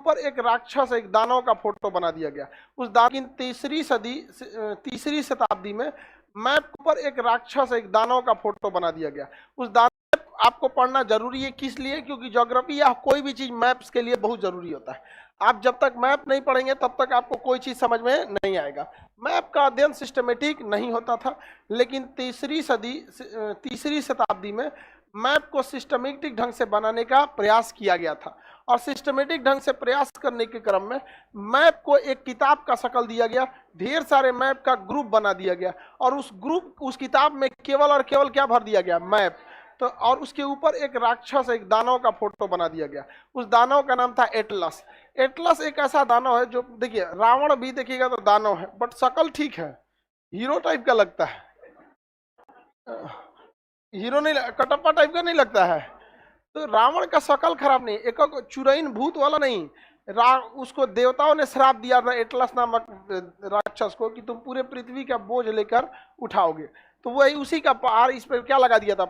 ऊपर एक राक्षस, एक दानव का फोटो बना दिया गया। उस दानव की तीसरी शताब्दी में मैप के ऊपर एक राक्षस, एक दानव का फोटो बना दिया गया। उस दानव आपको पढ़ना जरूरी है, किस लिए? क्योंकि ज्योग्राफी या कोई भी चीज मैप्स के लिए बहुत जरूरी होता है। आप जब तक मैप नहीं पढ़ेंगे तब तक आपको कोई चीज समझ में नहीं आएगा। मैप का अध्ययन सिस्टमेटिक नहीं होता था, लेकिन तीसरी शताब्दी में मैप को सिस्टमेटिक ढंग से बनाने का प्रयास किया गया था। और सिस्टमेटिक ढंग से प्रयास करने के क्रम में मैप को एक किताब का शक्ल दिया गया, ढेर सारे मैप का ग्रुप बना दिया गया, और उस किताब में केवल और केवल क्या भर दिया गया? मैप। तो और उसके ऊपर एक राक्षस, एक दानव का फोटो बना दिया गया। उस दानव का नाम था एटलस। एटलस एक ऐसा दानव है जो, देखिए रावण भी देखिएगा तो दानव है, बट शक्ल ठीक है, हीरो टाइप का लगता है, हीरो नहीं, कटप्पा टाइप का नहीं लगता है। तो रावण का शक्ल खराब नहीं, एक चुरैन भूत वाला नहीं। उसको देवताओं ने श्राप दिया था एटलस नामक राक्षस को कि तुम पूरे पृथ्वी का बोझ लेकर उठाओगे। तो वही उसी का पार इस पर क्या लगा दिया था?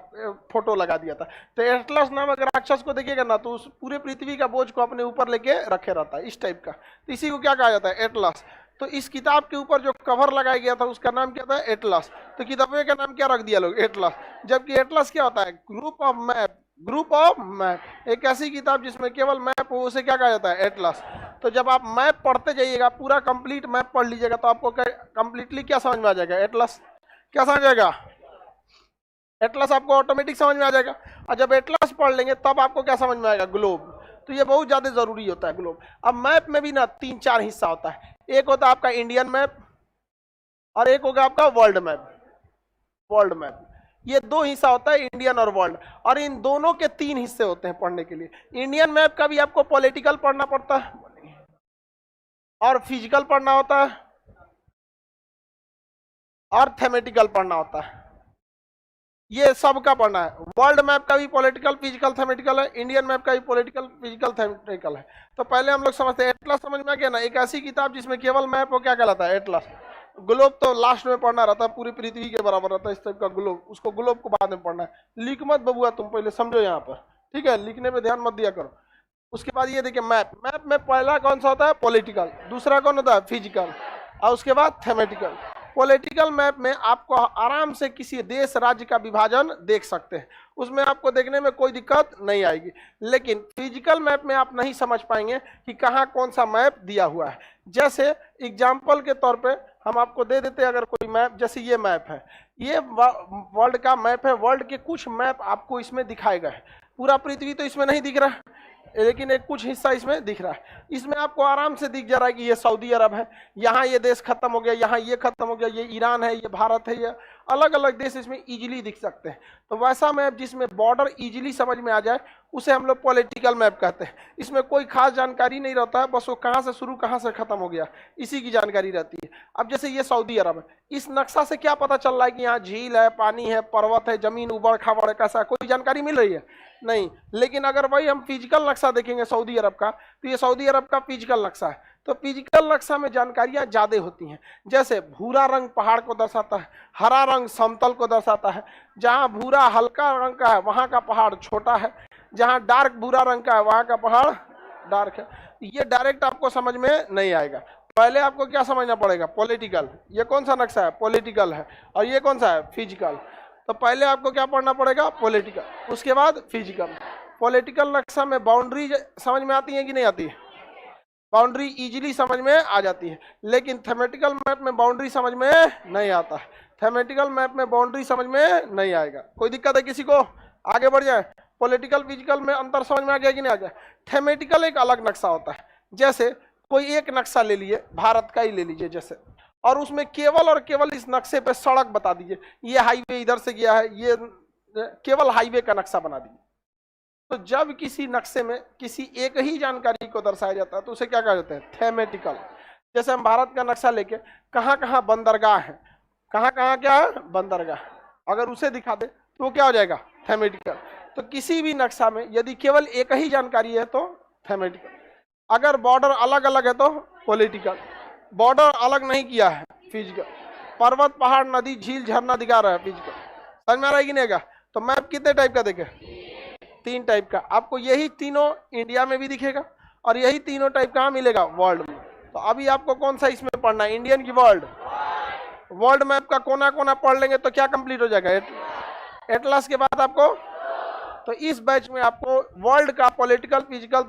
फोटो लगा दिया था। तो एटलस नामक राक्षस को देखिएगा ना, तो उस पूरे पृथ्वी का बोझ को अपने ऊपर लेके रखे रहता है, इस टाइप का। तो इसी को क्या कहा जाता है? एटलस। तो इस किताब के ऊपर जो कवर लगाया गया था उसका नाम क्या था? एटलस। तो किताबे का नाम क्या रख दिया लोग? एटलस। जबकि एटलस क्या होता है? Group of map. Group of map, एक ऐसी किताब जिसमें केवल मैप हो, उसे क्या कहा जाता है? एटलस। तो जब आप मैप पढ़ते जाइएगा, पूरा कंप्लीट मैप पढ़ लीजिएगा, तो आपको कंप्लीटली क्या समझ में आ जाएगा? एटलस। क्या समझ आएगा? एटलस आपको ऑटोमेटिक समझ में आ जाएगा। और जब एटलस पढ़ लेंगे तब आपको क्या समझ में आएगा? ग्लोब। तो ये बहुत ज्यादा जरूरी होता है ग्लोब। अब मैप में भी ना 3-4 हिस्सा होता है। एक होता है आपका इंडियन मैप, और एक होगा आपका वर्ल्ड मैप। वर्ल्ड मैप, ये 2 हिस्सा होता है, इंडियन और वर्ल्ड। और इन दोनों के 3 हिस्से होते हैं पढ़ने के लिए। इंडियन मैप का भी आपको पॉलिटिकल पढ़ना पड़ता है, और फिजिकल पढ़ना होता है, और थेमेटिकल पढ़ना होता है। ये सब का पढ़ना है। वर्ल्ड मैप का भी पॉलिटिकल, फिजिकल, थेमेटिकल है। इंडियन मैप का भी पॉलिटिकल, फिजिकल, थेमेटिकल है। तो पहले हम लोग समझते हैं एटलस, समझ में आ गया ना? एक ऐसी किताब जिसमें केवल मैप हो, क्या कहलाता है? एटलस। ग्लोब तो लास्ट में पढ़ना रहता है, पूरी पृथ्वी के बराबर रहता है इस टाइप का ग्लोब। उसको ग्लोब को बाद में पढ़ना है। लिख मत बबुआ, तुम पहले समझो यहाँ पर, ठीक है? लिखने में ध्यान मत दिया करो। उसके बाद ये देखिए मैप। मैप में पहला कौन सा होता है? पॉलिटिकल। दूसरा कौन होता है? फिजिकल। और उसके बाद थेमेटिकल। पॉलिटिकल मैप में आपको आराम से किसी देश राज्य का विभाजन देख सकते हैं, उसमें आपको देखने में कोई दिक्कत नहीं आएगी। लेकिन फिजिकल मैप में आप नहीं समझ पाएंगे कि कहाँ कौन सा मैप दिया हुआ है। जैसे एग्जाम्पल के तौर पे हम आपको दे देते हैं, अगर कोई मैप, जैसे ये मैप है, ये वर्ल्ड का मैप है। वर्ल्ड के कुछ मैप आपको इसमें दिखाए गए हैं। पूरा पृथ्वी तो इसमें नहीं दिख रहा है, लेकिन एक कुछ हिस्सा इसमें दिख रहा है। इसमें आपको आराम से दिख जा रहा है कि ये सऊदी अरब है, यहाँ ये देश खत्म हो गया, यहाँ ये खत्म हो गया, ये ईरान है, ये भारत है, ये अलग अलग देश इसमें इजीली दिख सकते हैं। तो वैसा मैप जिसमें बॉर्डर इजीली समझ में आ जाए, उसे हम लोग पॉलिटिकल मैप कहते हैं। इसमें कोई खास जानकारी नहीं रहता है, बस वो कहाँ से शुरू कहाँ से खत्म हो गया इसी की जानकारी रहती है। अब जैसे ये सऊदी अरब है, इस नक्शा से क्या पता चल रहा है कि यहाँ झील है, पानी है, पर्वत है, जमीन उबड़ खाबड़, कैसा कोई जानकारी मिल रही है? नहीं। लेकिन अगर वही हम फिजिकल नक्शा देखेंगे सऊदी अरब का, तो ये सऊदी अरब का फिजिकल नक्शा है। तो फिजिकल नक्शा में जानकारियां ज्यादा होती हैं। जैसे भूरा रंग पहाड़ को दर्शाता है, हरा रंग समतल को दर्शाता है। जहां भूरा हल्का रंग का है वहां का पहाड़ छोटा है, जहां डार्क भूरा रंग का है वहां का पहाड़ डार्क है। ये डायरेक्ट आपको समझ में नहीं आएगा। पहले आपको क्या समझना पड़ेगा? पॉलिटिकल। ये कौन सा नक्शा है? पॉलिटिकल है। और ये कौन सा है? फिजिकल। तो पहले आपको क्या पढ़ना पड़ेगा? पॉलिटिकल, उसके बाद फिजिकल। पॉलिटिकल नक्शा में बाउंड्री समझ में आती है कि नहीं आती है? बाउंड्री इजीली समझ में आ जाती है। लेकिन थेमेटिकल मैप में बाउंड्री समझ में नहीं आता है। थेमेटिकल मैप में बाउंड्री समझ में नहीं आएगा। कोई दिक्कत है किसी को? आगे बढ़ जाए। पॉलिटिकल फिजिकल में अंतर समझ में आ गया कि नहीं आ गया? थेमेटिकल एक अलग नक्शा होता है। जैसे कोई एक नक्शा ले लिए, भारत का ही ले लीजिए जैसे, और उसमें केवल और केवल इस नक्शे पे सड़क बता दीजिए, ये हाईवे इधर से गया है, ये केवल हाईवे का नक्शा बना दीजिए। तो जब किसी नक्शे में किसी एक ही जानकारी को दर्शाया जाता है तो उसे क्या कहा जाता है? थेमेटिकल। जैसे हम भारत का नक्शा लेके कहाँ कहाँ बंदरगाह है, कहाँ कहाँ क्या है? बंदरगाह, अगर उसे दिखा दे तो वो क्या हो जाएगा? थेमेटिकल। तो किसी भी नक्शा में यदि केवल एक ही जानकारी है तो थेमेटिकल। अगर बॉर्डर अलग अलग है तो पॉलिटिकल। बॉर्डर अलग नहीं किया है, फिजिकल। पर्वत पहाड़ नदी झील झरना दिखा रहा है, फिजिकल। समझ में आ रहा है कि नहीं? तो मैप कितने टाइप का देखे? 3 टाइप का। आपको यही तीनों इंडिया में भी दिखेगा और यही तीनों टाइप कहाँ मिलेगा? वर्ल्ड में। तो अभी आपको कौन सा इसमें पढ़ना है? इंडियन की वर्ल्ड? वर्ल्ड मैप का कोना कोना पढ़ लेंगे तो क्या कंप्लीट हो जाएगा? एटलस के बाद आपको, तो इस बैच में आपको वर्ल्ड का पॉलिटिकल, फिजिकल